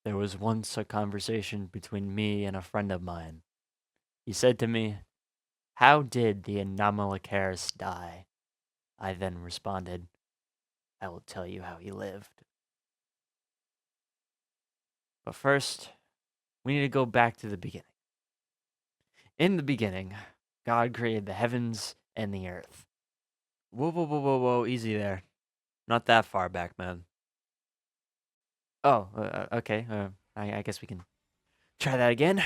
There was once a conversation between me and a friend of mine. He said to me, "How did the Anomalocaris die?" I then responded, "I will tell you how he lived." But first, we need to go back to the beginning. In the beginning, God created the heavens and the earth. Whoa, whoa, whoa, whoa, whoa, easy there. Not that far back, man. Oh, okay. I guess we can try that again.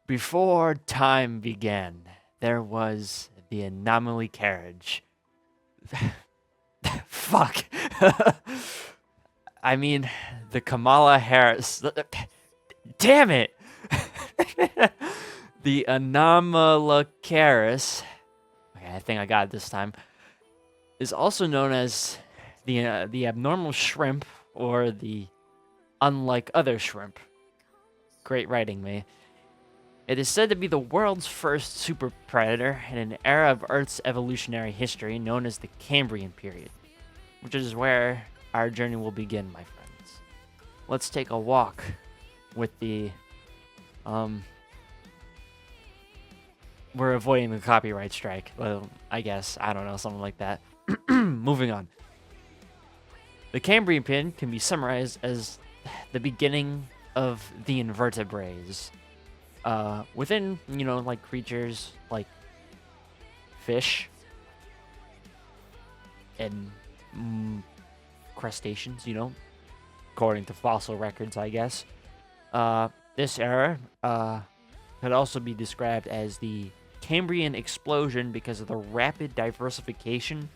Before time began, there was the anomaly carriage. Fuck. I mean, the Kamala Harris. Damn it. The Anomalocaris. Okay, I think I got it this time. Is also known as the abnormal shrimp or the unlike other shrimp. Great writing, me. It is said to be the world's first super predator in an era of Earth's evolutionary history known as the Cambrian period, which is where our journey will begin, my friends. Let's take a walk with the, we're avoiding the copyright strike. Well, I guess. I don't know, something like that. Moving on. The Cambrian period can be summarized as the beginning of the invertebrates. Within, like creatures like fish and crustaceans, according to fossil records, I guess. This era could also be described as the Cambrian explosion because of the rapid diversification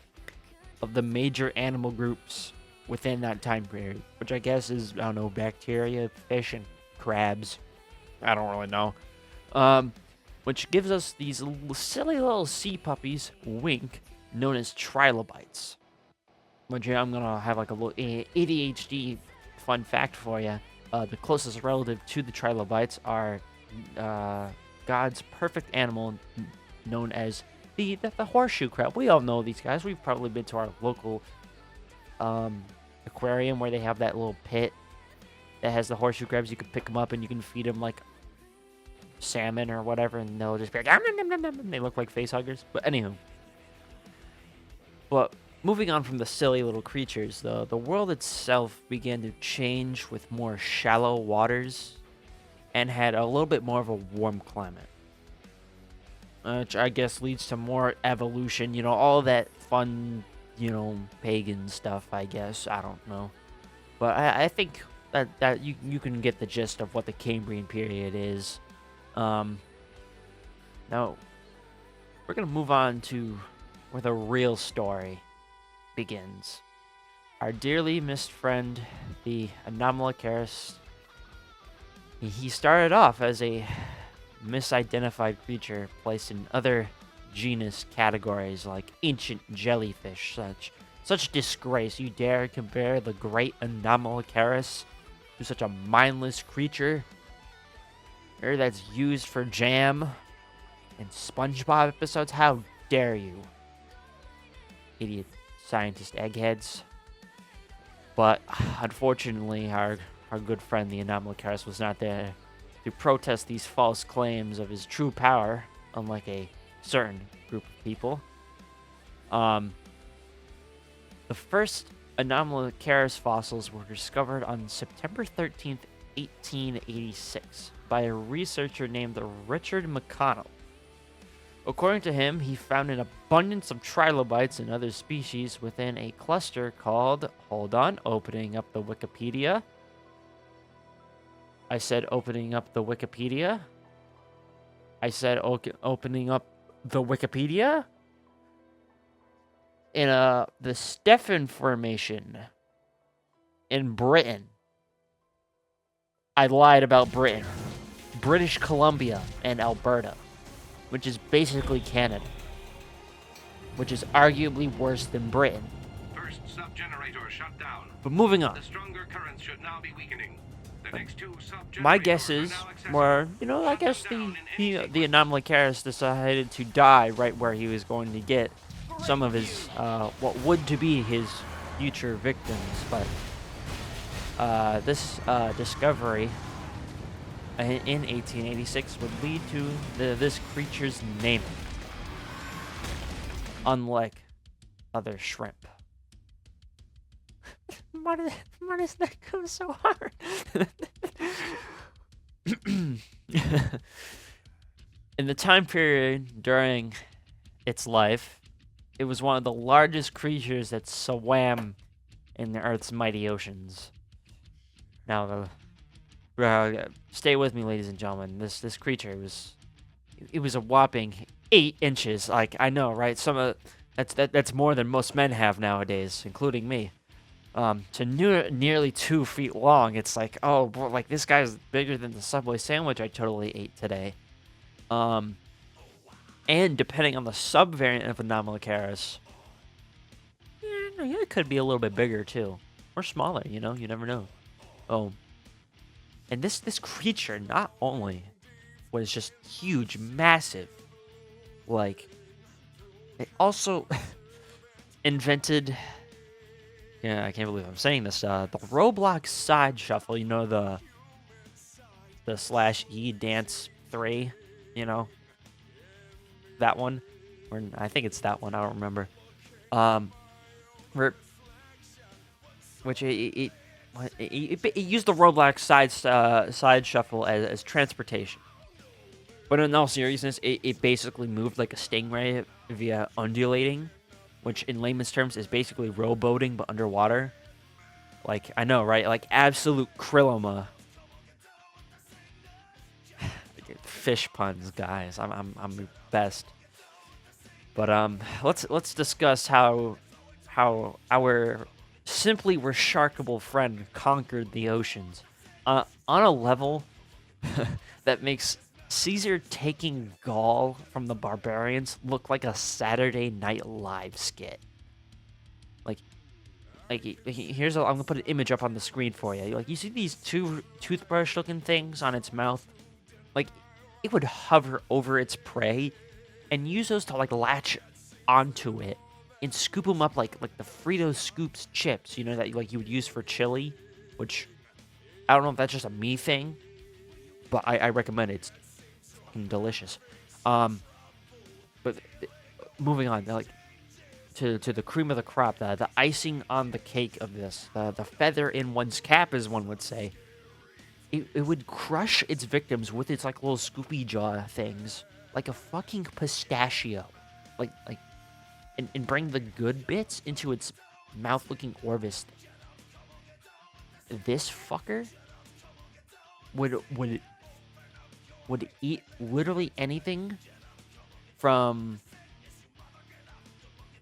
of the major animal groups within that time period, which I guess is, I don't know, bacteria, fish, and crabs. I don't really know. Which gives us these silly little sea puppies, wink, known as trilobites. Which I'm going to have like a little ADHD fun fact for you. The closest relative to the trilobites are God's perfect animal known as the horseshoe crab. We all know these guys. We've probably been to our local aquarium where they have that little pit that has the horseshoe crabs. You can pick them up and you can feed them like salmon or whatever, and they'll just be like, they look like face huggers. But anywho, but moving on from the silly little creatures, though, the world itself began to change with more shallow waters and had a little bit more of a warm climate, which I guess leads to more evolution. All that fun, pagan stuff. I guess, I don't know, but I think that you can get the gist of what the Cambrian period is. Now, we're going to move on to where the real story begins. Our dearly missed friend, the Anomalocaris, he started off as a misidentified creature placed in other genus categories like ancient jellyfish. Such disgrace. You dare compare the great Anomalocaris to such a mindless creature that's used for jam and SpongeBob episodes? How dare you, idiot scientist eggheads. But unfortunately, our good friend the Anomalocaris was not there to protest these false claims of his true power, unlike a certain group of people. The first Anomalocaris fossils were discovered on September 13th, 1886, by a researcher named Richard McConnell. According to him, he found an abundance of trilobites and other species within a cluster called, hold on, opening up the Wikipedia. I said opening up the Wikipedia. I said opening up the Wikipedia. In the Stephen Formation in Britain. I lied about Britain. British Columbia and Alberta, which is basically Canada, which is arguably worse than Britain. First sub-generator shut down. But moving on. The stronger currents should now be weakening. The next two sub-generators My guesses were, I guess the Anomalocaris decided to die right where he was going to get some of his, what would to be his future victims, but this discovery in 1886 would lead to this creature's naming, unlike other shrimp. Why does that come so hard? In the time period during its life, it was one of the largest creatures that swam in the Earth's mighty oceans. Now, stay with me, ladies and gentlemen. This creature was a whopping 8 inches. Like, I know, right? That's more than most men have nowadays, including me. To nearly 2 feet long. It's like, oh, boy, like this guy's bigger than the Subway sandwich I totally ate today. And depending on the subvariant of Anomalocaris, it could be a little bit bigger too, or smaller. You never know. And this creature not only was just huge, massive, like it also invented. Yeah, I can't believe I'm saying this. The Roblox side shuffle. The /E dance 3. That one, or I think it's that one. I don't remember. Which it used the Roblox side shuffle as transportation. But in all seriousness, it basically moved like a stingray via undulating, which in layman's terms is basically rowboating but underwater. Like, I know, right? Like absolute Krilloma. Fish puns, guys. I'm the best. But let's discuss how our simply remarkable friend conquered the oceans on a level that makes Caesar taking Gaul from the barbarians look like a Saturday Night Live skit. Like here's I'm gonna put an image up on the screen for you. Like, you see these two toothbrush-looking things on its mouth? Like, it would hover over its prey and use those to like latch onto it and scoop them up like the Frito Scoops chips, that you would use for chili, which I don't know if that's just a me thing, but I recommend it. It's fucking delicious. But moving on, like to the cream of the crop, the icing on the cake of this, the feather in one's cap, as one would say. It would crush its victims with its like little scoopy jaw things, like a fucking pistachio, and bring the good bits into its mouth-looking orifice. This fucker would eat literally anything from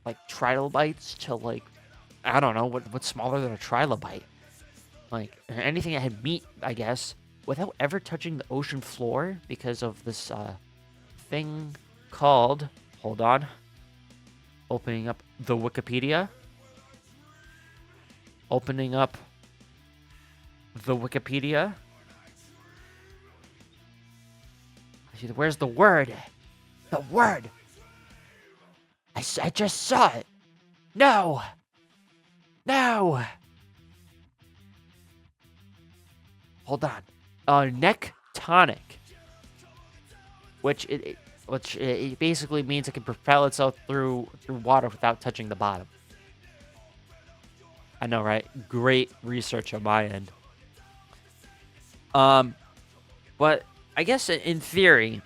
like trilobites to like, I don't know what's smaller than a trilobite. Like, anything that had meat, I guess, without ever touching the ocean floor because of this thing called, hold on, opening up the Wikipedia. Where's the word? The word! I just saw it! No! Hold on. Nectonic. Which it basically means it can propel itself through water without touching the bottom. I know, right? Great research on my end. But I guess in theory,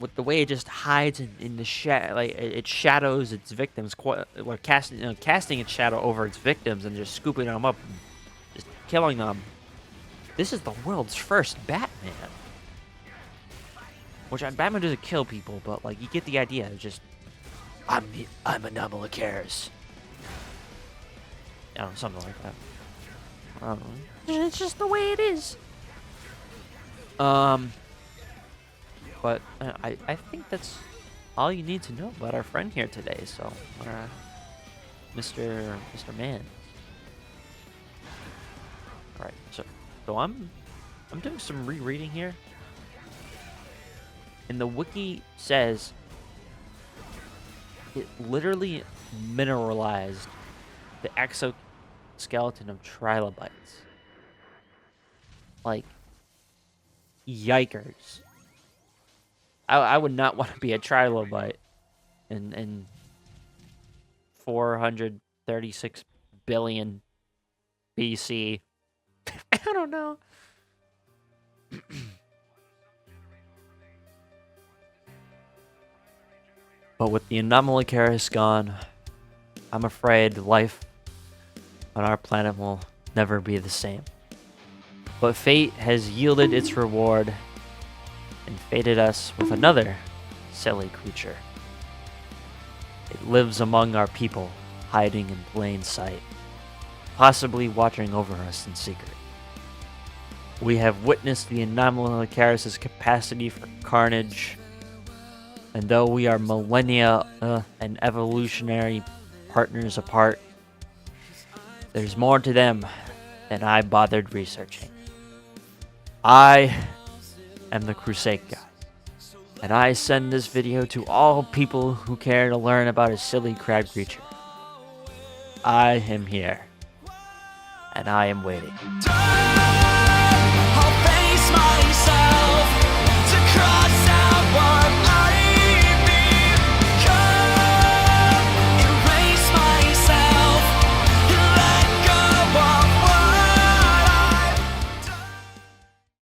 with the way it just hides in the like it shadows its victims, or casting its shadow over its victims and just scooping them up, and just killing them. This is the world's first Batman. Which Batman doesn't kill people, but like you get the idea. It's just I'm Anomalocaris. I don't know, something like that. I don't know. It's just the way it is. But I think that's all you need to know about our friend here today. So, Mr. Man. All right. So I'm doing some rereading here, and the wiki says it literally mineralized the exoskeleton of trilobites. Like, yikers. I would not want to be a trilobite in 436 billion BC. I don't know. But with the Anomalocaris gone, I'm afraid life on our planet will never be the same. But fate has yielded its reward and fated us with another silly creature. It lives among our people, hiding in plain sight, possibly watching over us in secret. We have witnessed the Anomalocaris' capacity for carnage, and though we are millennia and evolutionary partners apart, there's more to them than I bothered researching. I am the Crusade Guy, and I send this video to all people who care to learn about a silly crab creature. I am here, and I am waiting.